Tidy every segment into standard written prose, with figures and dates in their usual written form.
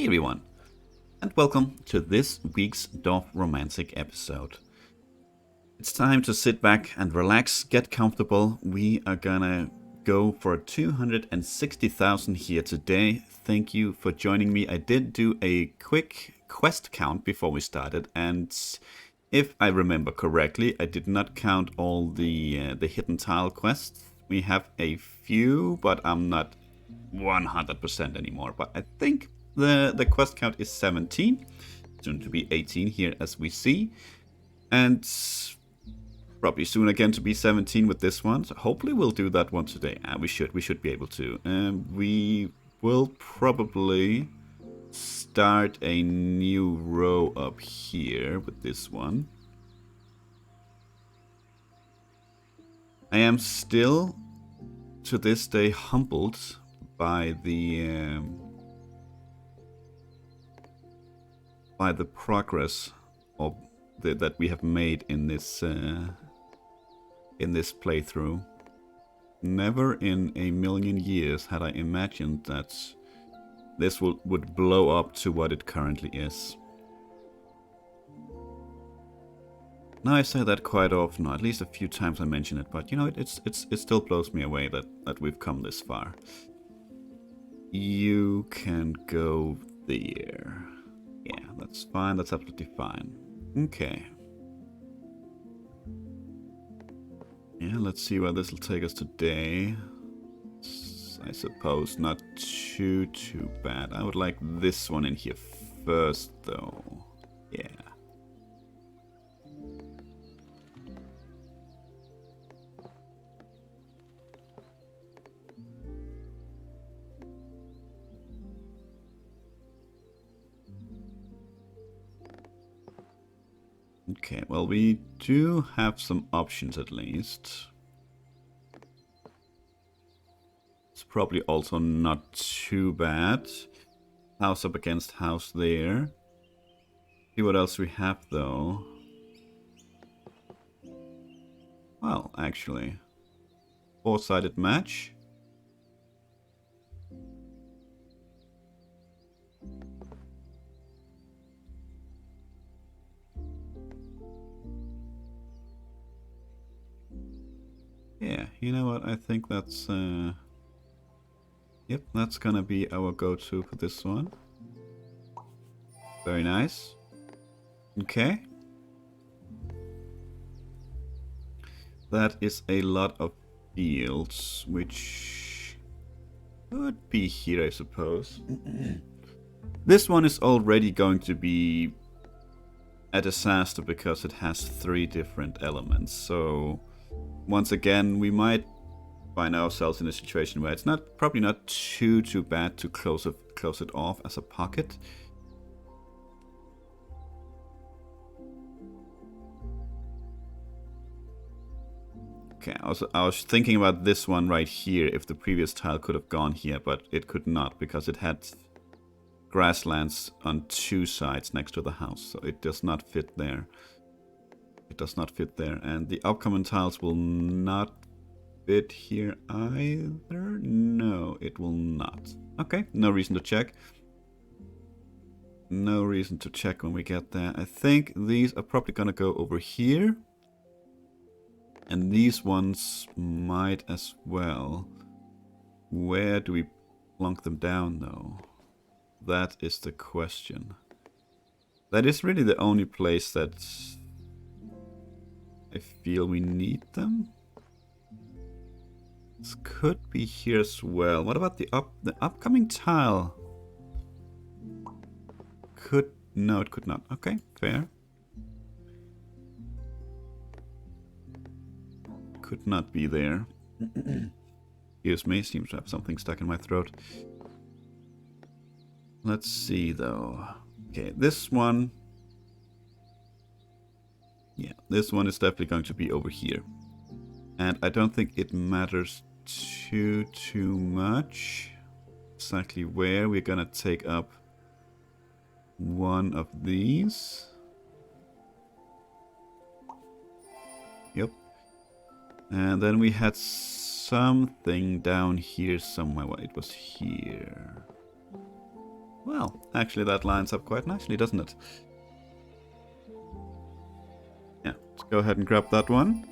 Hey everyone, and welcome to this week's Dorfromantik episode. It's time to sit back and relax, get comfortable. We are gonna go for 260,000 here today. Thank you for joining me. I did do a quick quest count before we started, and if I remember correctly, I did not count all the hidden tile quests. We have a few, but I'm not 100% anymore. But I think the quest count is 17, soon to be 18 here as we see, and probably soon again to be 17 with this one. So hopefully we'll do that one today. We should be able to. We will probably start a new row up here with this one. I am still to this day humbled by the progress of that we have made in this playthrough. Never in a million years had I imagined that this would blow up to what it currently is. Now I say that quite often, or at least a few times I mention it, but you know, it still blows me away that we've come this far. You can go there. Yeah, that's fine. That's absolutely fine. Okay. Yeah, let's see where this will take us today. I suppose not too bad. I would like this one in here first, though. Yeah. Okay, well, we do have some options at least. It's probably also not too bad. House up against house there. See what else we have though. Well, actually, four-sided match. Yeah, you know what? I think that's yep, that's gonna be our go-to for this one. Very nice. Okay. That is a lot of fields, which could be here, I suppose. This one is already going to be a disaster because it has 3 different elements. So once again, we might find ourselves in a situation where it's probably not too bad to close it off as a pocket. Okay, I was thinking about this one right here, if the previous tile could have gone here, but it could not because it had grasslands on 2 sides next to the house, so it does not fit there. It does not fit there, and the upcoming tiles will not fit here either. No, it will not. Okay, no reason to check. No reason to check when we get there. I think these are probably gonna go over here. And these ones might as well. Where do we plunk them down though? That is the question. That is really the only place that I feel we need them. This could be here as well. What about the upcoming tile? No, it could not. Okay, fair. Could not be there. Excuse me, seems to have something stuck in my throat. Let's see though. Okay, this one. Yeah, this one is definitely going to be over here. And I don't think it matters too much exactly where we're gonna take up one of these. Yep. And then we had something down here somewhere. Well, it was here. Well, actually that lines up quite nicely, doesn't it? Yeah, let's go ahead and grab that one.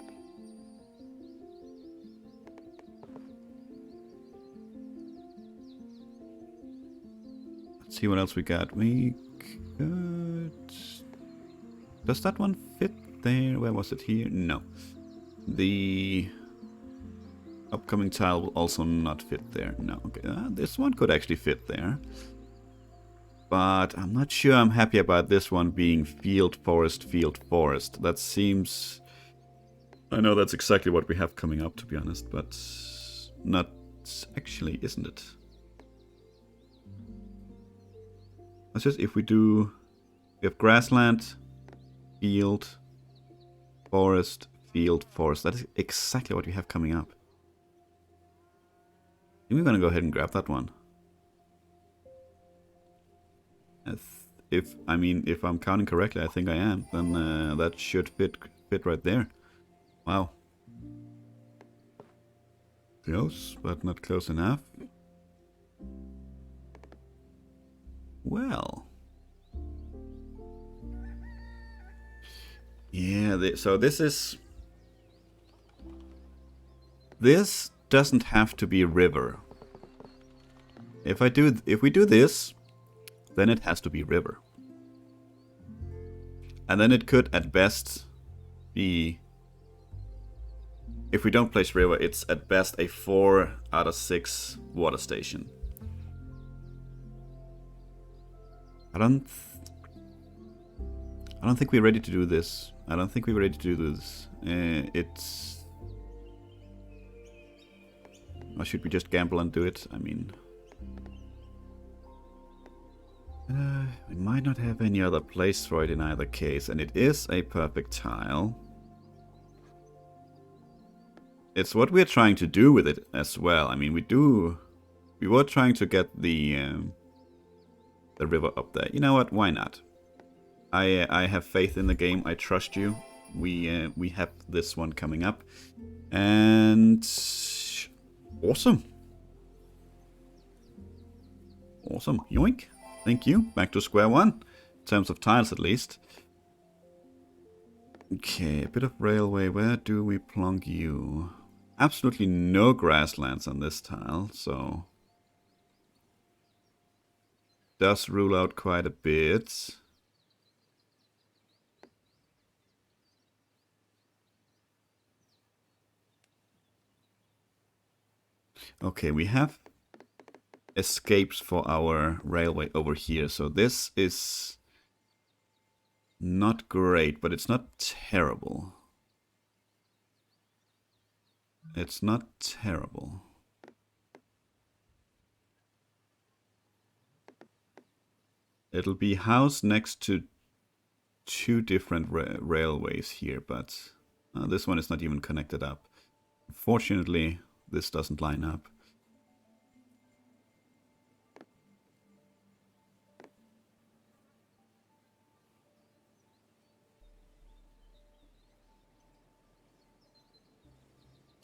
Let's see what else we got. We could... Does that one fit there? Where was it? Here? No. The upcoming tile will also not fit there. No. Okay. This one could actually fit there. But I'm not sure I'm happy about this one being field, forest, field, forest. That seems... I know that's exactly what we have coming up, to be honest, but not actually, isn't it? Let's just, if we do... We have grassland, field, forest, field, forest. That is exactly what we have coming up. I think we're going to go ahead and grab that one. If I'm counting correctly, I think I am, then that should fit right there. Wow. Close, but not close enough. Well. Yeah, so this is... This doesn't have to be a river. If we do this, then it has to be river. And then it could at best be... If we don't place river, it's at best a 4 out of 6 water station. I don't think we're ready to do this. I don't think we're ready to do this. It's... Or should we just gamble and do it? I mean... we might not have any other place for it in either case, and it is a perfect tile. It's what we're trying to do with it as well. I mean, we were trying to get the river up there. You know what? Why not? I have faith in the game. I trust you. We have this one coming up, and awesome, awesome. Yoink. Thank you. Back to square one. In terms of tiles, at least. Okay, a bit of railway. Where do we plonk you? Absolutely no grasslands on this tile, so... Does rule out quite a bit. Okay, we have escapes for our railway over here, so this is not great, but it's not terrible. It's not terrible. It'll be housed next to 2 different railways here, but this one is not even connected up. Unfortunately, this doesn't line up.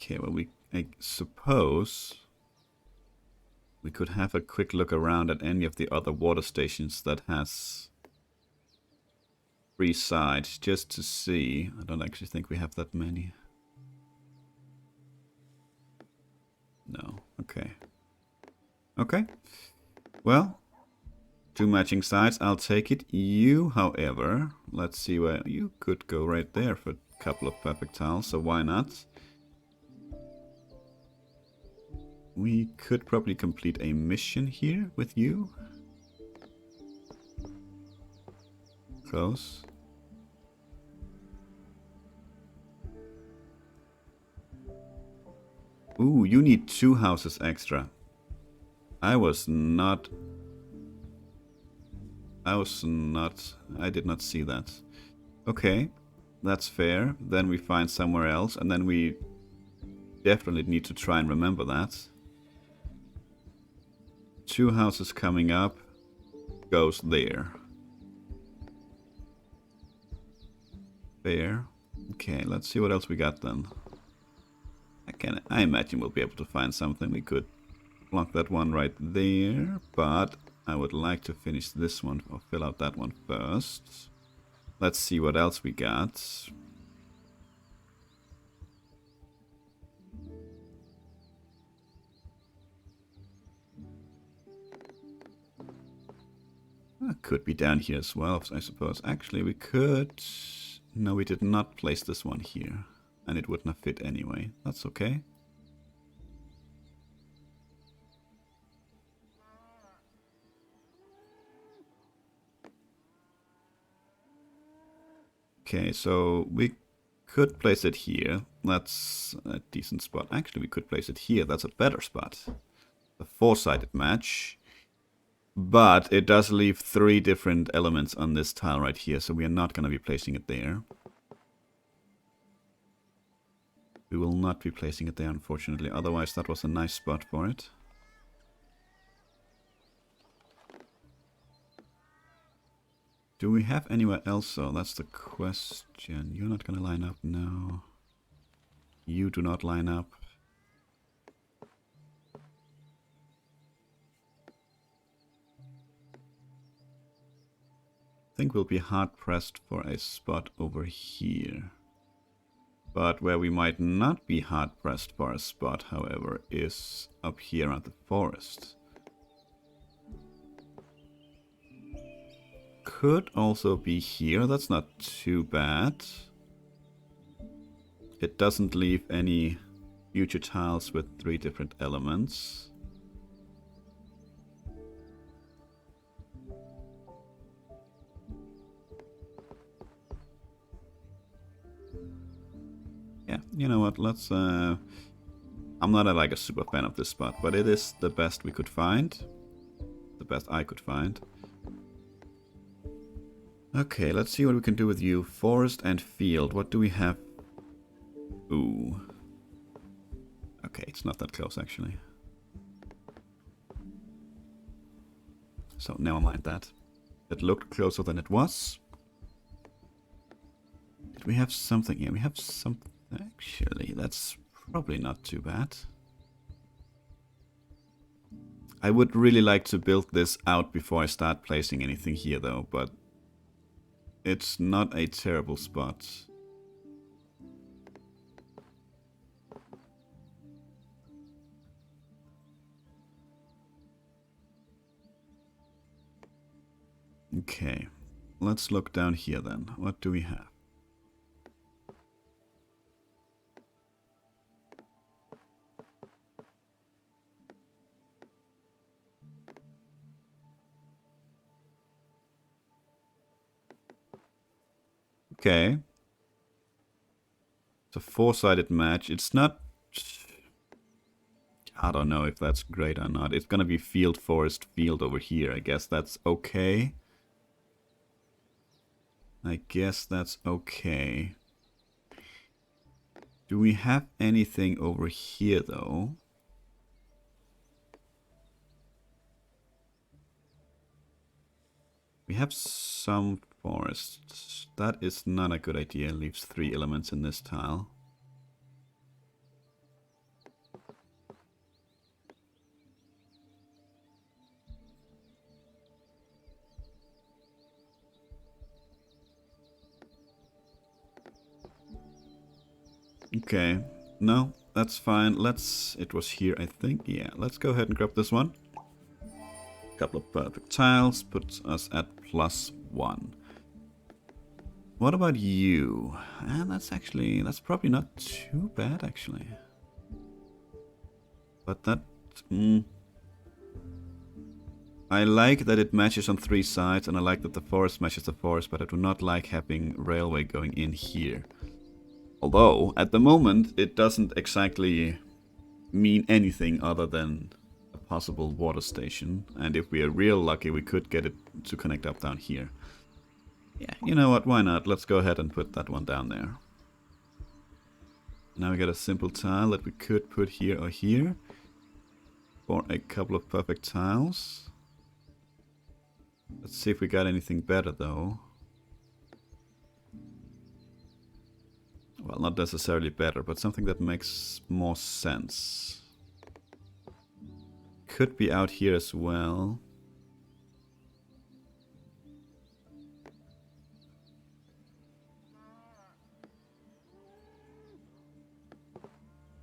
Okay, well, I suppose we could have a quick look around at any of the other water stations that has 3 sides, just to see. I don't actually think we have that many. No, okay. Okay. Well, 2 matching sides, I'll take it. You, however, let's see where you could go right there for a couple of perfect tiles, so why not? We could probably complete a mission here with you. Close. Ooh, you need 2 houses extra. I did not see that. Okay, that's fair. Then we find somewhere else, and then we definitely need to try and remember that. 2 houses coming up goes there. Fair. Okay, let's see what else we got then. I imagine we'll be able to find something. We could block that one right there, but I would like to finish this one or fill out that one first. Let's see what else we got. Could be down here as well, I suppose. Actually, we could... No, we did not place this one here. And it wouldn't have fit anyway. That's okay. Okay, so we could place it here. That's a decent spot. Actually, we could place it here. That's a better spot. A four-sided match. But it does leave 3 different elements on this tile right here, so we are not going to be placing it there. We will not be placing it there, unfortunately. Otherwise, that was a nice spot for it. Do we have anywhere else, though? That's the question. You're not going to line up? No. You do not line up. I think we'll be hard-pressed for a spot over here. But where we might not be hard-pressed for a spot, however, is up here at the forest. Could also be here. That's not too bad. It doesn't leave any future tiles with 3 different elements. Yeah, you know what, let's... I'm not like a super fan of this spot, but it is the best we could find. The best I could find. Okay, let's see what we can do with you. Forest and field. What do we have? Ooh. Okay, it's not that close, actually. So, never mind that. It looked closer than it was. Did we have something? Yeah, we have something. Actually, that's probably not too bad. I would really like to build this out before I start placing anything here, though, but it's not a terrible spot. Okay, let's look down here then. What do we have? Okay. It's a 4-sided match. It's not... I don't know if that's great or not. It's gonna be field, forest, field over here. I guess that's okay. I guess that's okay. Do we have anything over here, though? We have some forests. That is not a good idea. Leaves 3 elements in this tile. Okay, no, that's fine. Let's... It was here, I think. Yeah, let's go ahead and grab this one. Couple of perfect tiles puts us at +1. What about you? And that's probably not too bad, actually. But that... I like that it matches on 3 sides, and I like that the forest matches the forest, but I do not like having railway going in here. Although, at the moment, it doesn't exactly mean anything other than a possible water station. And if we are real lucky, we could get it to connect up down here. Yeah, you know what, why not? Let's go ahead and put that one down there. Now we got a simple tile that we could put here or here. For a couple of perfect tiles. Let's see if we got anything better, though. Well, not necessarily better, but something that makes more sense. Could be out here as well.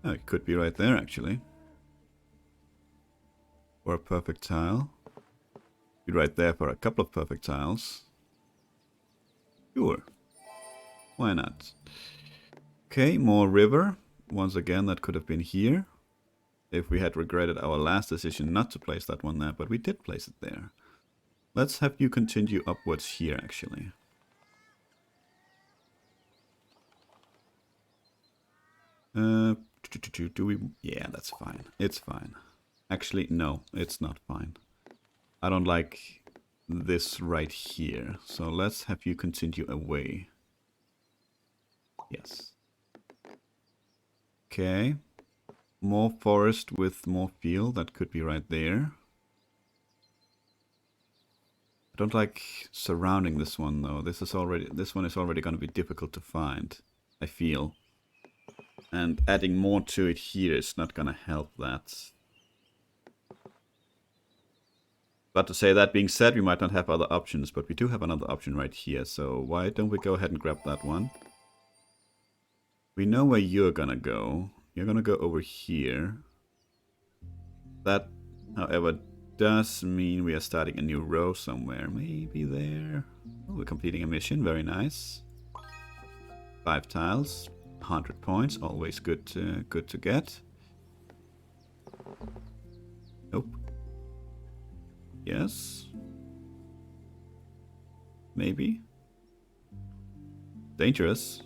Oh, it could be right there, actually. For a perfect tile. Be right there for a couple of perfect tiles. Sure. Why not? Okay, more river. Once again, that could have been here. If we had regretted our last decision not to place that one there, but we did place it there. Let's have you continue upwards here, actually. Do we... Yeah, that's fine. It's fine. Actually, no, it's not fine. I don't like this right here. So let's have you continue away. Yes. Okay. More forest with more field. That could be right there. I don't like surrounding this one though. This one is already going to be difficult to find, I feel. And adding more to it here is not going to help that. But to say that being said, we might not have other options, but we do have another option right here. So why don't we go ahead and grab that one? We know where you're going to go. You're going to go over here. That, however, does mean we are starting a new row somewhere. Maybe there. Oh, we're completing a mission. Very nice. 5 tiles. 100 points. Always good to get. Nope. Yes. Maybe. Dangerous.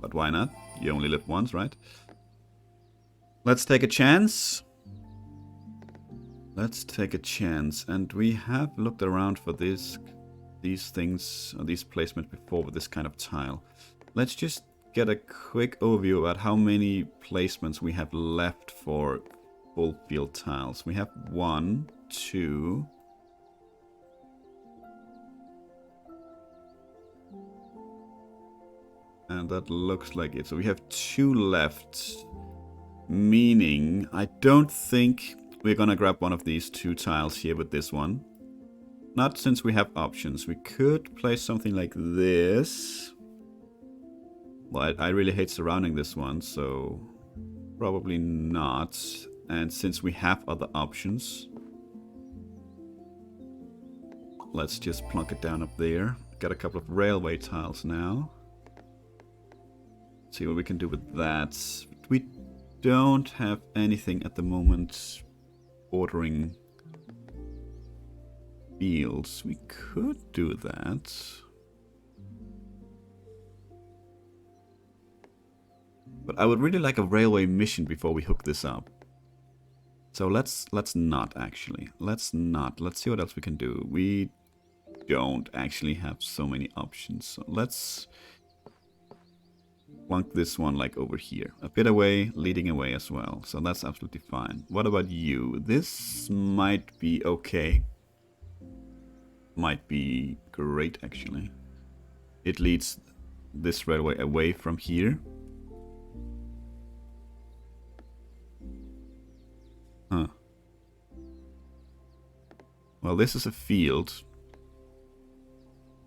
But why not? You only live once, right? Let's take a chance. Let's take a chance. And we have looked around for these things, or these placements before with this kind of tile. Let's just get a quick overview about how many placements we have left for full field tiles. We have 1, 2... And that looks like it. So we have 2 left. Meaning, I don't think we're gonna grab one of these 2 tiles here with this one. Not since we have options. We could place something like this. Well, I really hate surrounding this one, so probably not. And since we have other options, let's just plunk it down up there. Got a couple of railway tiles now. See what we can do with that. We don't have anything at the moment bordering fields. We could do that. But I would really like a railway mission before we hook this up. So let's not actually. Let's not. Let's see what else we can do. We don't actually have so many options. So let's plunk this one like over here. A bit away, leading away as well. So that's absolutely fine. What about you? This might be okay. Might be great actually. It leads this railway away from here. Huh. Well, this is a field.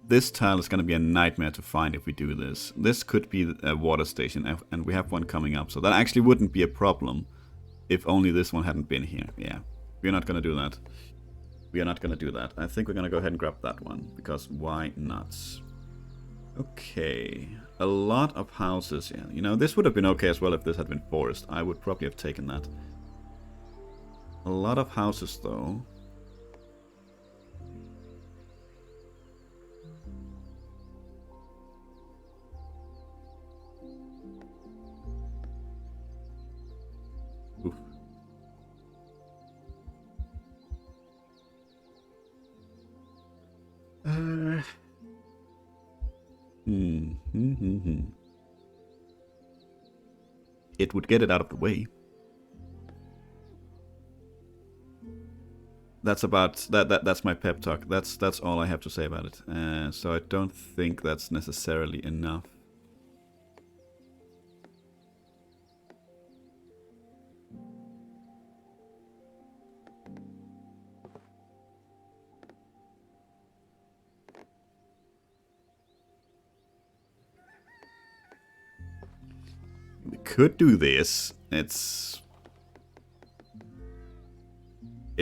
This tile is going to be a nightmare to find if we do this. This could be a water station, and we have one coming up. So that actually wouldn't be a problem if only this one hadn't been here. Yeah, we're not going to do that. We are not going to do that. I think we're going to go ahead and grab that one, because why not? Okay, a lot of houses. Yeah, you know, this would have been okay as well if this had been forest. I would probably have taken that. A lot of houses, though. Oof. It would get it out of the way. That's about that's my pep talk. That's all I have to say about it. So I don't think that's necessarily enough. could do this. It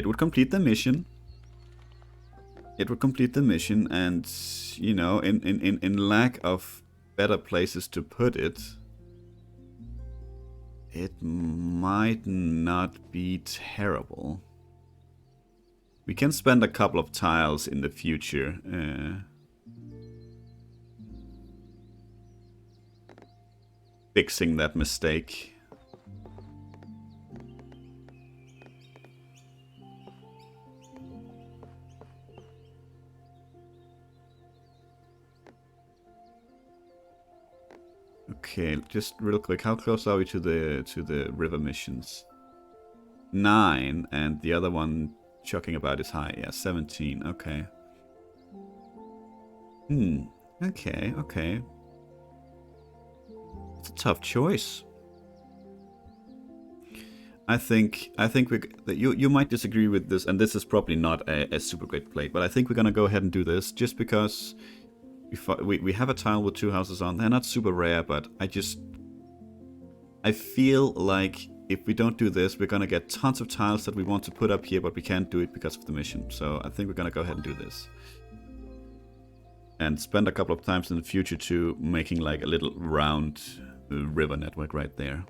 would complete the mission. It would complete the mission, and you know, in lack of better places to put it, it might not be terrible. We can spend a couple of tiles in the future. Fixing that mistake. Okay, just real quick, how close are we to the river missions? 9, and the other one chucking about is high. Yeah, 17. Okay. Okay, okay. It's a tough choice. I think you might disagree with this, and this is probably not a super great play, but I think we're gonna go ahead and do this just because we have a tile with 2 houses on. They're not super rare, but I feel like if we don't do this, we're gonna get tons of tiles that we want to put up here, but we can't do it because of the mission. So I think we're gonna go ahead and do this. And spend a couple of times in the future to making like a little round river network right there.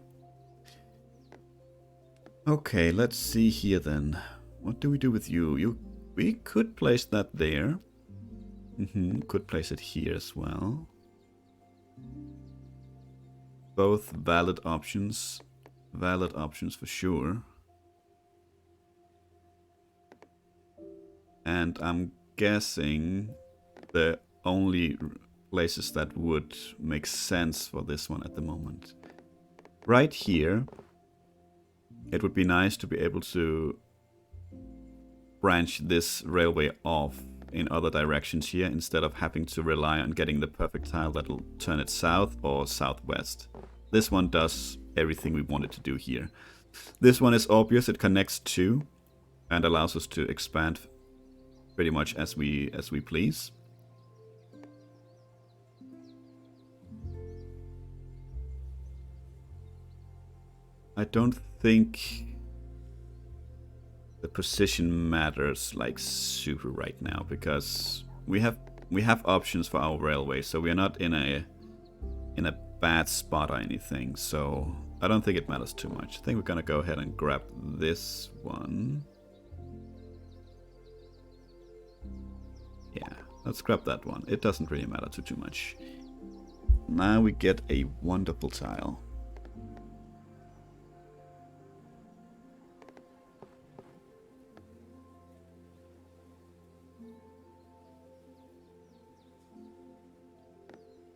Okay, let's see here then. What do we do with you? We could place that there. Could place it here as well. Both valid options. Valid options for sure. And I'm guessing the only places that would make sense for this one at the moment. Right here, it would be nice to be able to branch this railway off in other directions here instead of having to rely on getting the perfect tile that'll turn it south or southwest. This one does everything we wanted to do here. This one is obvious, it connects to and allows us to expand pretty much as we please. I don't think the position matters like super right now because we have options for our railway, so we are not in a bad spot or anything. So I don't think it matters too much. I think we're gonna go ahead and grab this one. Yeah, let's grab that one. It doesn't really matter too much. Now we get a wonderful tile.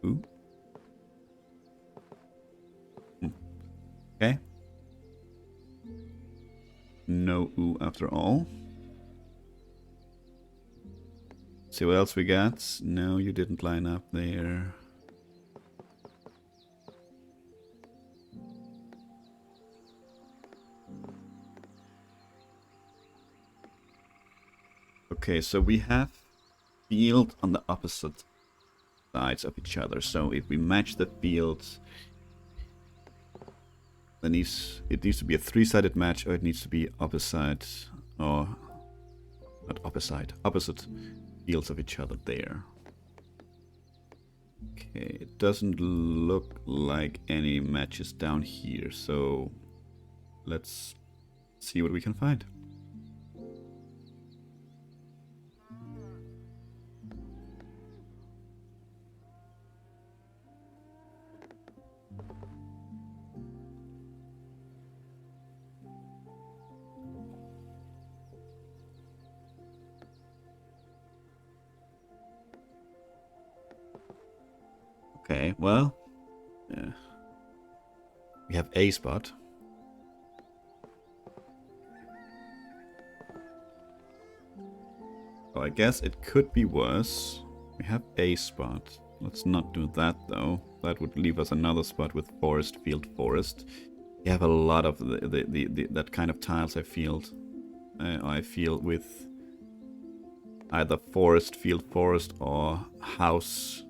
Ooh. Okay. No ooh after all. See what else we got? No, you didn't line up there. Okay, so we have field on the opposite sides of each other. So if we match the fields, then it needs to be a 3-sided match, or it needs to be opposite, or not opposite fields of each other there. Okay, it doesn't look like any matches down here, so let's see what we can find. Okay, well, yeah. We have a spot. So I guess it could be worse. We have a spot. Let's not do that though. That would leave us another spot with forest, field, forest. We have a lot of that kind of tiles. I feel with either forest, field, forest, or house,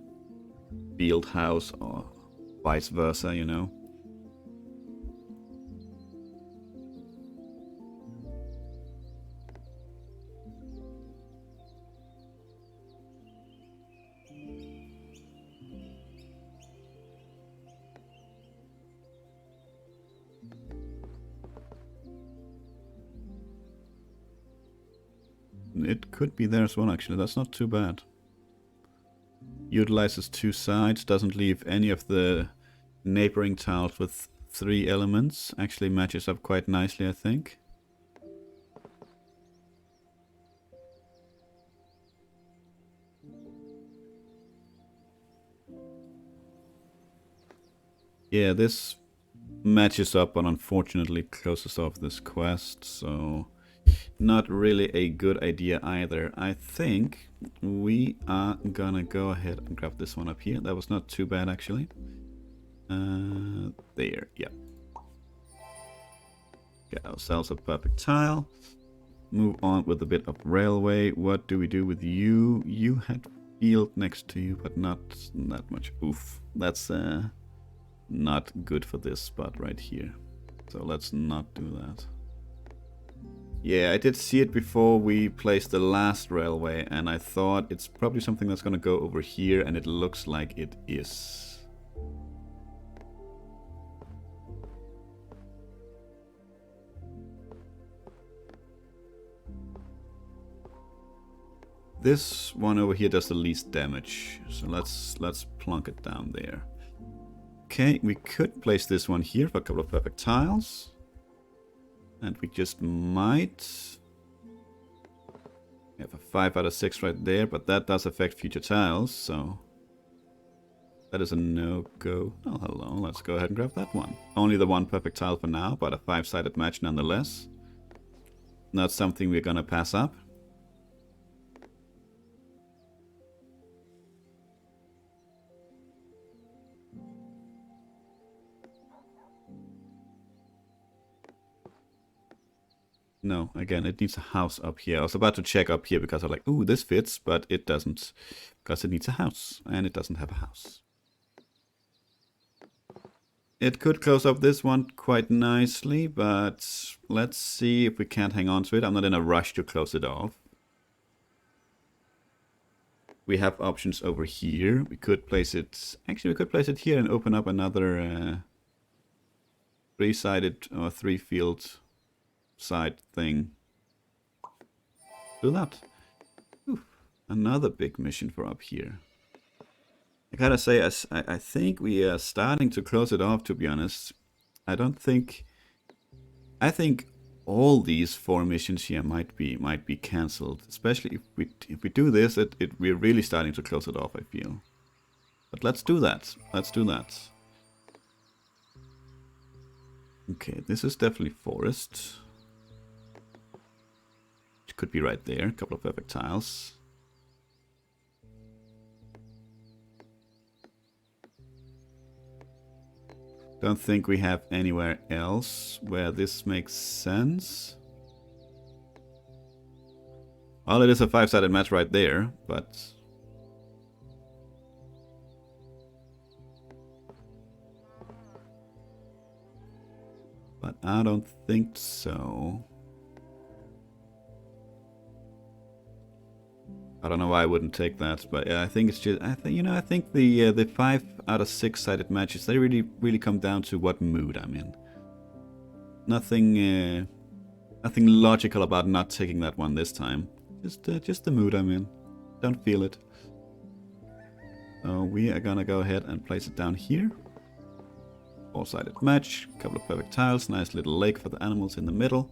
field, house, or vice versa. You know. It could be there as well, actually. That's not too bad. Utilizes 2 sides, doesn't leave any of the neighboring tiles with 3 elements. Actually matches up quite nicely, I think. Yeah, this matches up, but unfortunately closes off this quest, so not really a good idea either. I think we are gonna go ahead and grab this one up here. That was not too bad, actually. There, yeah. Get ourselves a perfect tile. Move on with a bit of railway. What do we do with you? You had field next to you, but not that much. Oof, that's not good for this spot right here. So let's not do that. Yeah, I did see it before we placed the last railway, and I thought it's probably something that's gonna go over here, and it looks like it is. This one over here does the least damage, so let's plunk it down there. Okay, we could place this one here for a couple of perfect tiles. And we just might have a 5 out of 6 right there, but that does affect future tiles, so that is a no-go. Oh, hello, let's go ahead and grab that one. Only the 1 perfect tile for now, but a 5-sided match nonetheless. Not something we're gonna pass up. No, again, it needs a house up here. I was about to check up here because I'm like, ooh, this fits, but it doesn't. Because it needs a house, and it doesn't have a house. It could close up this one quite nicely, but let's see if we can't hang on to it. I'm not in a rush to close it off. We have options over here. We could place it... Actually, we could place it here and open up another 3-sided or 3-field side thing. Do that. Oof, another big mission for up here. I gotta say, I think we are starting to close it off, to be honest. I think all these 4 missions here might be cancelled. Especially if we do this, we're really starting to close it off, I feel. But let's do that. Let's do that. Okay, this is definitely forest. Could be right there. A couple of perfect tiles. Don't think we have anywhere else where this makes sense. Well, it is a 5-sided match right there, but... But I don't think so. I don't know why I wouldn't take that, but yeah, I think it's just I think the 5 out of 6-sided matches, they really come down to what mood I'm in. Nothing logical about not taking that one this time. Just the mood I'm in. Don't feel it. So we are gonna go ahead and place it down here. 4-sided match, couple of perfect tiles, nice little lake for the animals in the middle.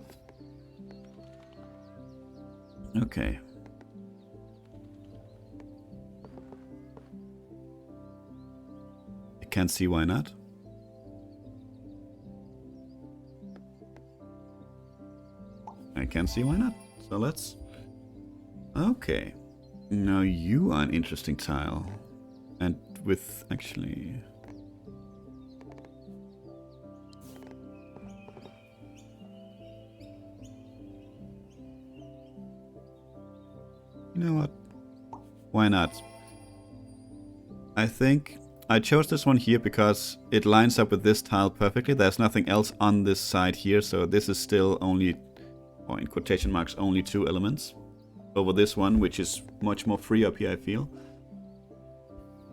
Okay. Can't see why not. I can't see why not. So let's... Okay. Now you are an interesting tile. And with actually... You know what? Why not? I think... I chose this one here because it lines up with this tile perfectly. There's nothing else on this side here, so this is still only, or in quotation marks, only 2 elements. Over this one, which is much more free up here, I feel.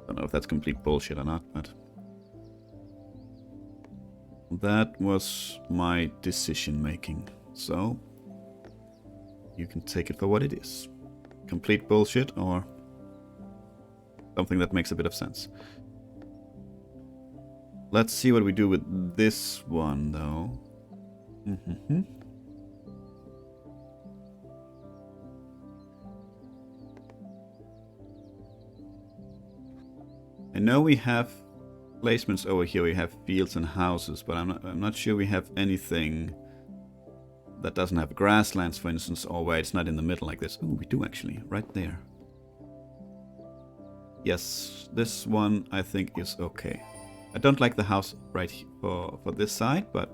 Don't know if that's complete bullshit or not, but... That was my decision making. So, You can take it for what it is. Complete bullshit or something that makes a bit of sense. Let's see what we do with this one, though. I know we have placements over here. We have fields and houses, but I'm not sure we have anything that doesn't have grasslands, for instance, or where it's not in the middle like this. Oh, we do actually, right there. Yes, this one I think is okay. I don't like the house right for this side, but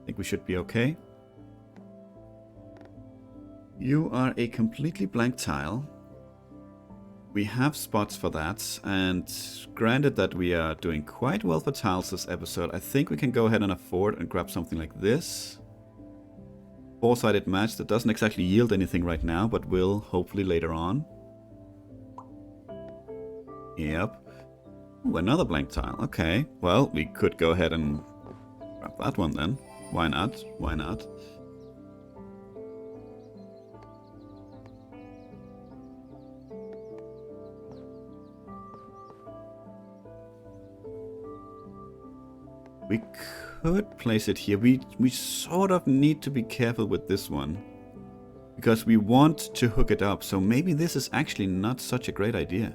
I think we should be okay. You are a completely blank tile. We have spots for that, and granted that we are doing quite well for tiles this episode, I think we can go ahead and afford and grab something like this. Four-sided match that doesn't exactly yield anything right now, but will hopefully later on. Yep. Ooh, another blank tile. Okay. Well, we could go ahead and grab that one then. Why not? Why not? We could place it here. We sort of need to be careful with this one, because we want to hook it up. So maybe this is actually not such a great idea.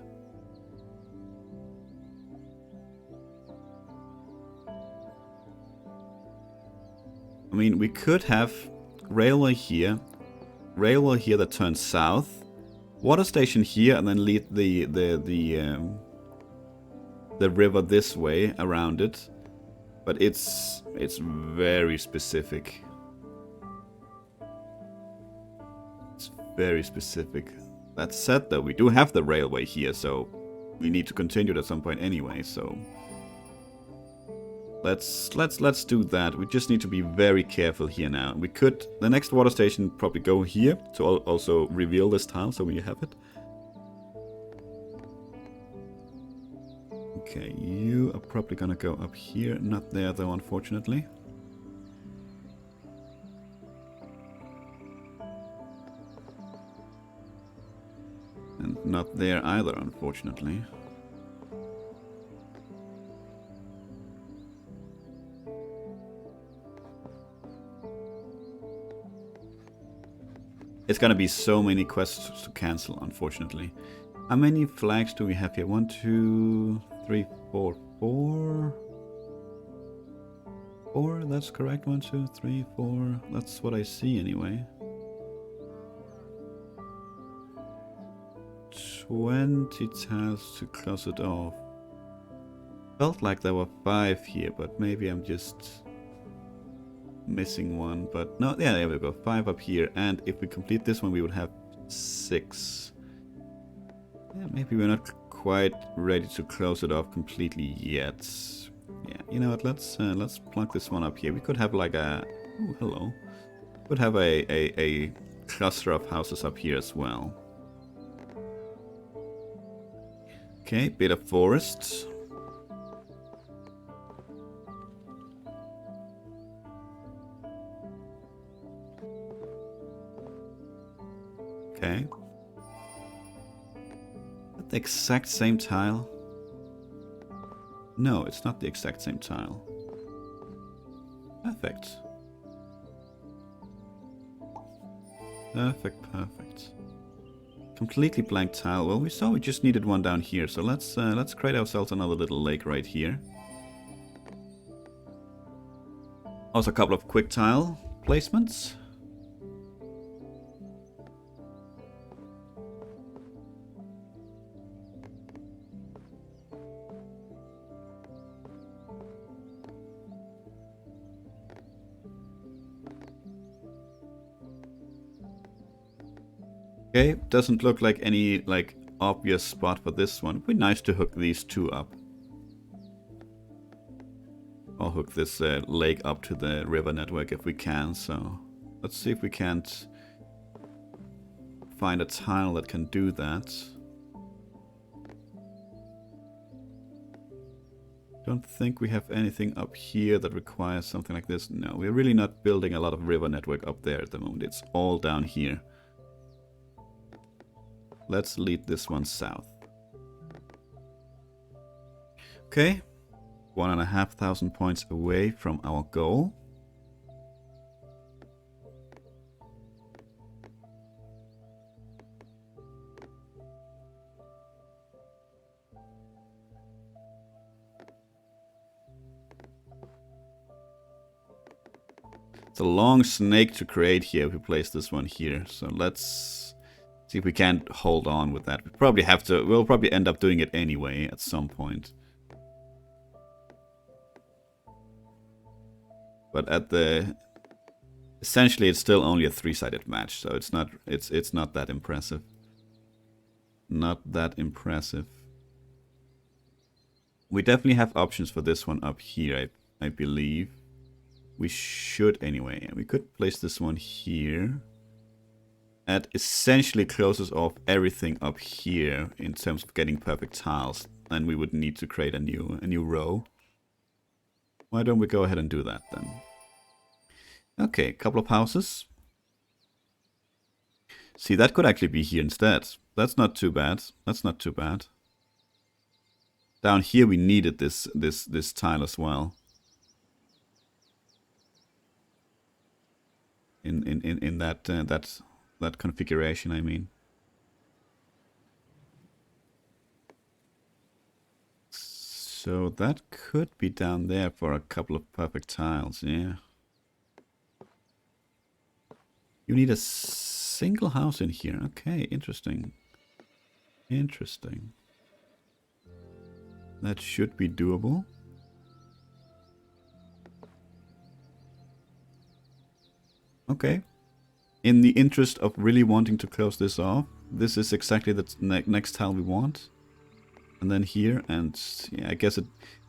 I mean, we could have railway here that turns south, water station here, and then lead the river this way around it. But it's very specific. It's very specific. That said, though, we do have the railway here, so we need to continue it at some point anyway. So let's do that. We just need to be very careful here now. We could the next water station probably go here to also reveal this tile, so we have it. Okay, you are probably gonna go up here. Not there though, unfortunately. And not there either, unfortunately. It's gonna be so many quests to cancel, unfortunately. How many flags do we have here? 1, 2, 3, 4, 4. 4, that's correct. 1, 2, 3, 4. That's what I see anyway. 20 tiles to close it off. Felt like there were 5 here, but maybe I'm just missing one. But no, yeah, there we go. 5 up here. And if we complete this one, we would have 6. Yeah, maybe we're not quite ready to close it off completely yet. Yeah, you know what? Let's plug this one up here. We could have like a hello. Could have a cluster of houses up here as well. Okay, bit of forest. Okay. The exact same tile? No, it's not the exact same tile. Perfect. Perfect. Completely blank tile. Well, we saw we just needed one down here, so let's create ourselves another little lake right here. Also a couple of quick tile placements. Okay, doesn't look like any obvious spot for this one. It'd be nice to hook these two up. Or hook this lake up to the river network if we can. So let's see if we can't find a tile that can do that. Don't think we have anything up here that requires something like this. No, we're really not building a lot of river network up there at the moment. It's all down here. Let's lead this one south. Okay. 1,500 points away from our goal. It's a long snake to create here if we place this one here. So let's see if we can't hold on with that. We probably have to. We'll probably end up doing it anyway at some point. But at the essentially, it's still only a 3-sided match, so it's not that impressive. Not that impressive. We definitely have options for this one up here, I believe. We should anyway. We could place this one here. That essentially closes off everything up here in terms of getting perfect tiles. Then we would need to create a new row. Why don't we go ahead and do that then? Okay, a couple of houses. See, that could actually be here instead. That's not too bad. That's not too bad. Down here we needed this tile as well. In that configuration, I mean. So that could be down there for a couple of perfect tiles, yeah. You need a single house in here. Okay, interesting. Interesting. That should be doable. Okay. In the interest of really wanting to close this off, this is exactly the next tile we want. And then here, and yeah, I guess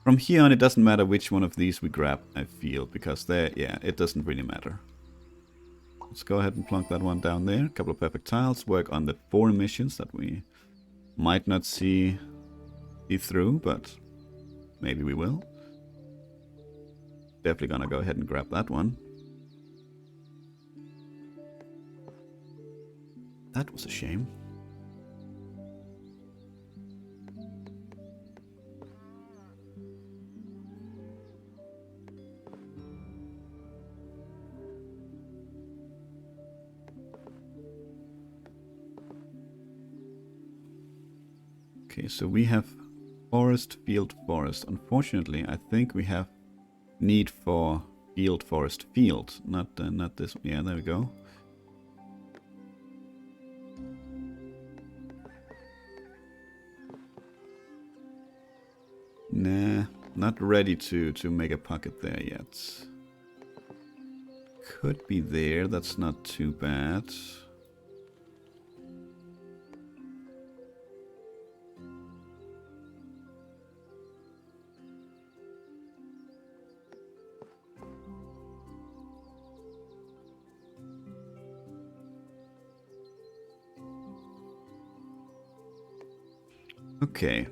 from here on it doesn't matter which one of these we grab, I feel, because it doesn't really matter. Let's go ahead and plunk that one down there. A couple of perfect tiles. Work on the 4 missions that we might not see through, but maybe we will. Definitely gonna go ahead and grab that one. That was a shame. Okay, so we have forest, field, forest. Unfortunately, I think we have need for field, forest, field. Not this. Yeah, there we go. Nah, not ready to make a pocket there yet. Could be there. That's not too bad. Okay,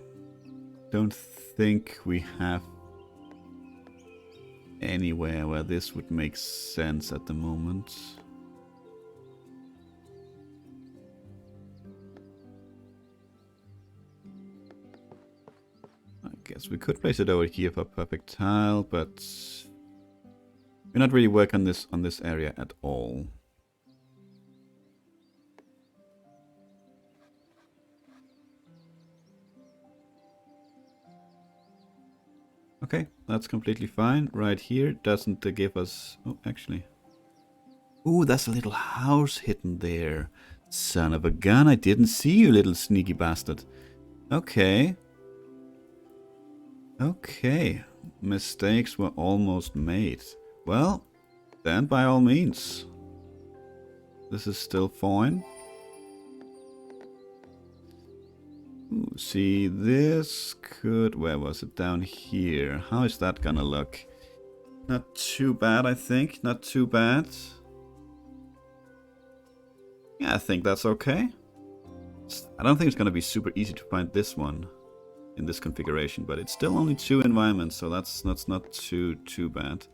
don't think we have anywhere where this would make sense at the moment. I guess we could place it over here for a perfect tile, but we're not really working on this area at all. Okay, that's completely fine. Right here doesn't give us... Oh, actually. Ooh, that's a little house hidden there. Son of a gun, I didn't see you, little sneaky bastard. Okay. Okay. Mistakes were almost made. Well, then by all means. This is still fine. Ooh, see, this could... Where was it? Down here. How is that gonna look? Not too bad, I think. Not too bad. Yeah, I think that's okay. I don't think it's gonna be super easy to find this one in this configuration, but it's still only 2 environments, so that's not too bad.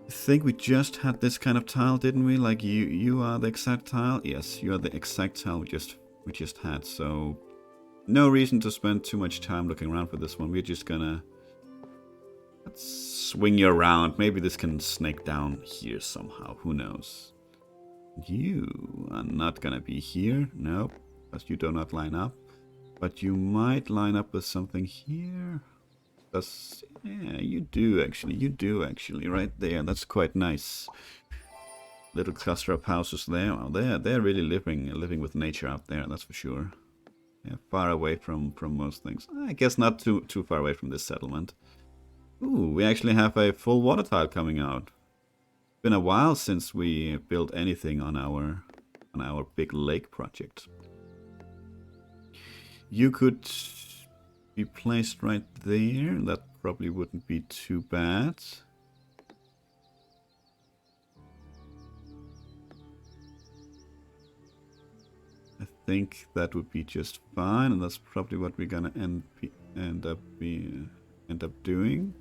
I think we just had this kind of tile, didn't we? Like you are the exact tile? Yes, you are the exact tile we just had, so no reason to spend too much time looking around for this one. We're just gonna let's swing you around. Maybe this can snake down here somehow. Who knows? You are not gonna be here. Nope, because you do not line up. But you might line up with something here. Yeah, you do actually, right there. That's quite nice. Little cluster of houses there. Oh, they're really living with nature out there. That's for sure. Yeah, far away from most things. I guess not too far away from this settlement. Ooh, we actually have a full water tile coming out. It's been a while since we built anything on our big lake project. You could be placed right there. That probably wouldn't be too bad. I think that would be just fine, and that's probably what we're gonna end up doing.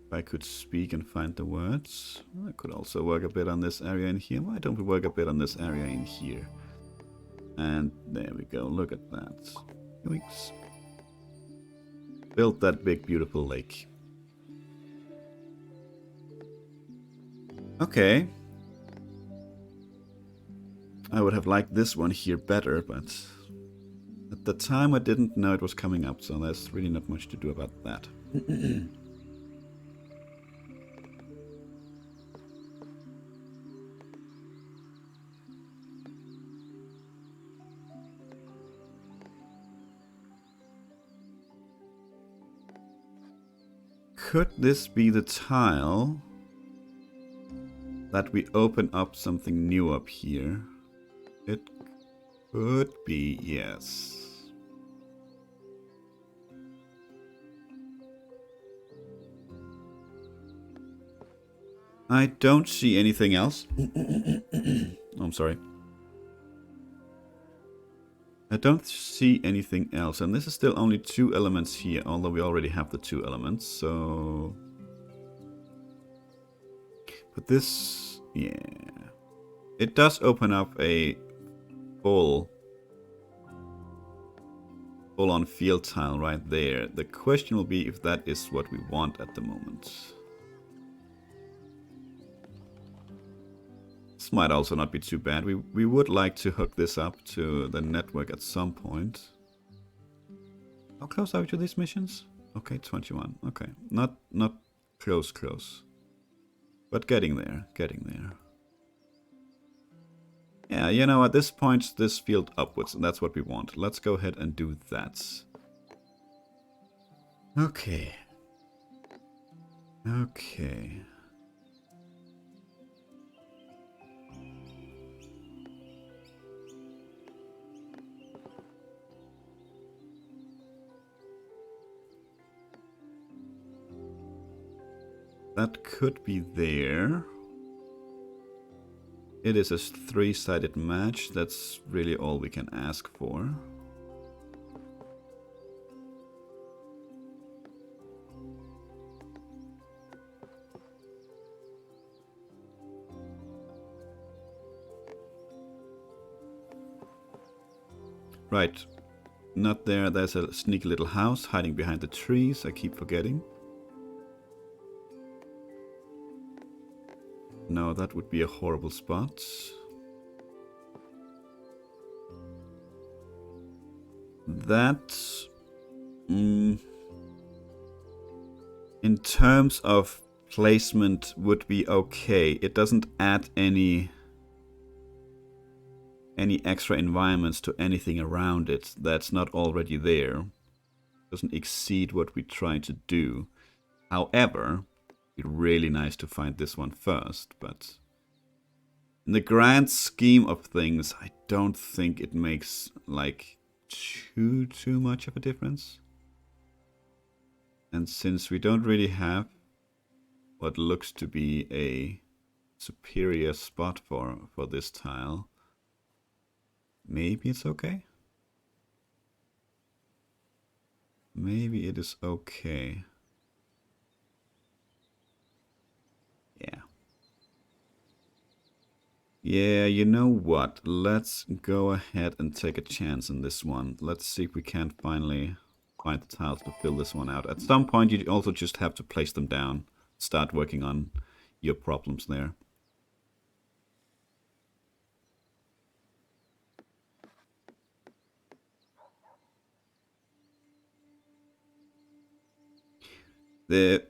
If I could speak and find the words, I could also work a bit on this area in here. Why don't we work a bit on this area in here? And there we go. Look at that. Yoinks. Built that big, beautiful lake. Okay. I would have liked this one here better, but at the time I didn't know it was coming up, so there's really not much to do about that. Could this be the tile that we open up something new up here? It could be, yes. I don't see anything else. I'm sorry. I don't see anything else, and this is still only 2 elements here, although we already have the 2 elements, so... But this... yeah... It does open up a full-on field tile right there. The question will be if that is what we want at the moment. This might also not be too bad. We would like to hook this up to the network at some point. How close are we to these missions? Okay, 21. Okay, not close. But getting there. Yeah, you know, at this point, this field upwards, and that's what we want. Let's go ahead and do that. Okay. That could be there. It is a 3-sided match. That's really all we can ask for. Right. Not there. There's a sneaky little house hiding behind the trees. I keep forgetting. No, that would be a horrible spot. That... in terms of placement would be okay. It doesn't add any extra environments to anything around it that's not already there. It doesn't exceed what we try to do. However... It's really nice to find this one first, but in the grand scheme of things, I don't think it makes like too much of a difference. And since we don't really have what looks to be a superior spot for this tile, maybe it's okay. Maybe it is okay. Yeah, you know what? Let's go ahead and take a chance on this one. Let's see if we can't finally find the tiles to fill this one out. At some point, you also just have to place them down. Start working on your problems there. The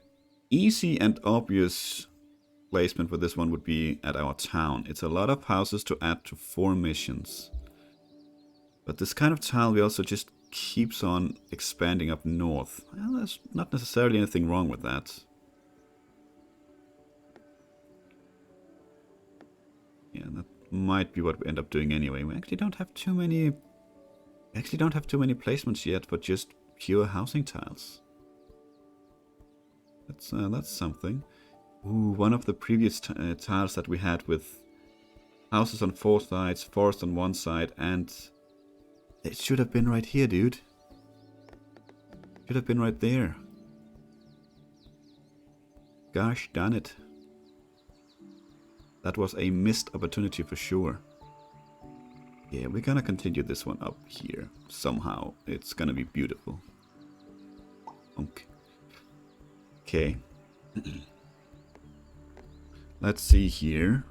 easy and obvious placement for this one would be at our town. It's a lot of houses to add to 4 missions. But this kind of tile we also just keeps on expanding up north. Well, there's not necessarily anything wrong with that. Yeah, that might be what we end up doing anyway. We actually don't have too many placements yet for just pure housing tiles. That's something. Ooh, one of the previous tiles that we had with houses on 4 sides, forest on 1 side, and it should have been right here, dude. Should have been right there. Gosh darn it. That was a missed opportunity for sure. Yeah, we're gonna continue this one up here somehow. It's gonna be beautiful. Okay. Okay. Let's see here.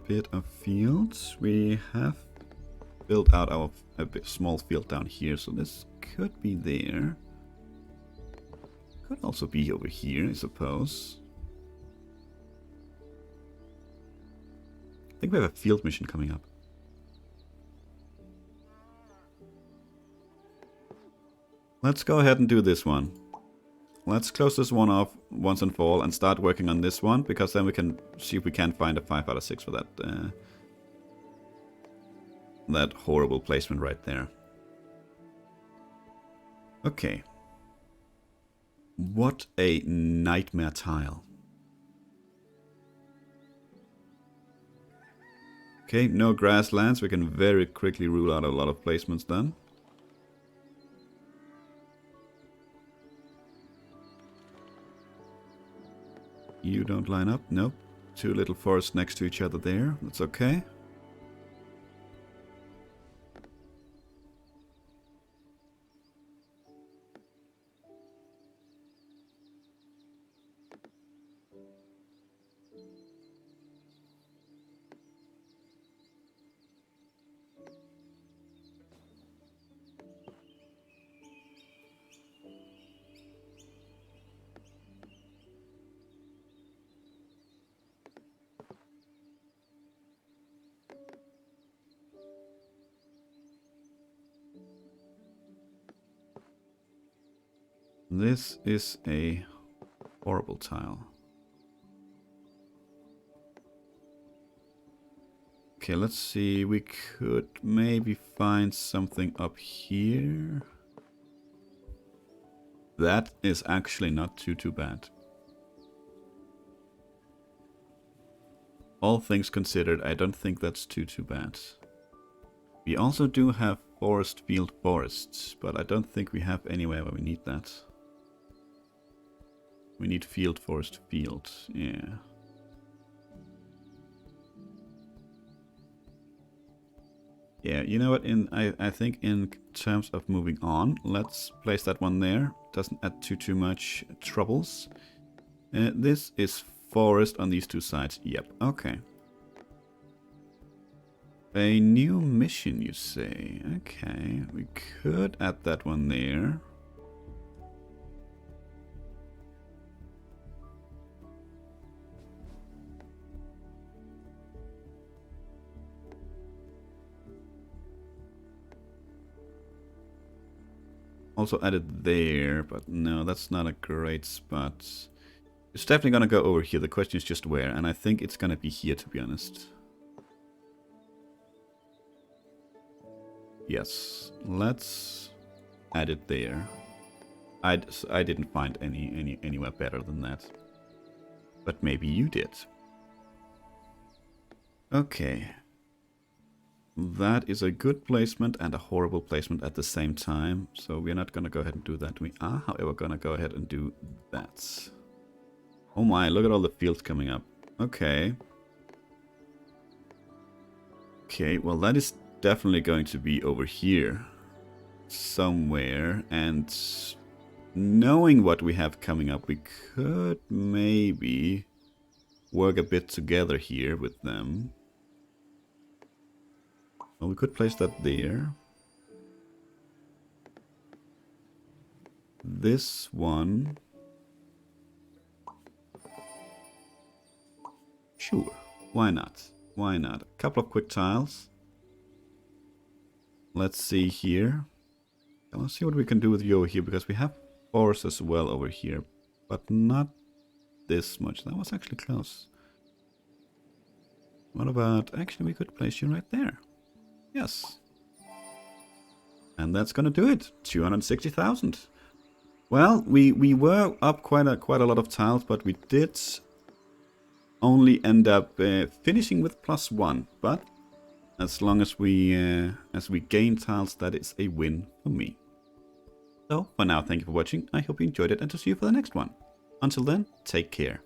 Bit of fields. We have built out our small field down here, so this could be there. Could also be over here, I suppose. I think we have a field mission coming up. Let's go ahead and do this one. Let's close this one off once and for all and start working on this one, because then we can see if we can find a 5 out of 6 for that horrible placement right there. Okay. What a nightmare tile. Okay, no grasslands. We can very quickly rule out a lot of placements then. You don't line up? Nope. 2 little forests next to each other there. That's okay. This is a horrible tile. Okay, let's see. We could maybe find something up here. That is actually not too bad. All things considered, I don't think that's too bad. We also do have forest field forests, but I don't think we have anywhere where we need that. We need field forest field, yeah. Yeah, you know what, I think in terms of moving on, let's place that one there. Doesn't add too much troubles. This is forest on these 2 sides. Yep, okay. A new mission, you say? Okay, we could add that one there. Also added there, but no, that's not a great spot. It's definitely gonna go over here. The question is just where, and I think it's gonna be here, to be honest. Yes, let's add it there. I didn't find anywhere better than that, but maybe you did. Okay. That is a good placement and a horrible placement at the same time. So we're not going to go ahead and do that. We are, however, going to go ahead and do that. Oh my, look at all the fields coming up. Okay. Okay, well that is definitely going to be over here somewhere, and knowing what we have coming up, we could maybe work a bit together here with them. Well, we could place that there. This one. Sure, why not? Why not? A couple of quick tiles. Let's see here. Let's see what we can do with you over here, because we have forest as well over here, but not this much. That was actually close. What about... Actually, we could place you right there. Yes. And that's gonna do it. 260,000. Well, we were up quite a lot of tiles, but we did only end up finishing with +1. But as long as we gain tiles, that is a win for me. So for now, thank you for watching. I hope you enjoyed it, and to see you for the next one. Until then, take care.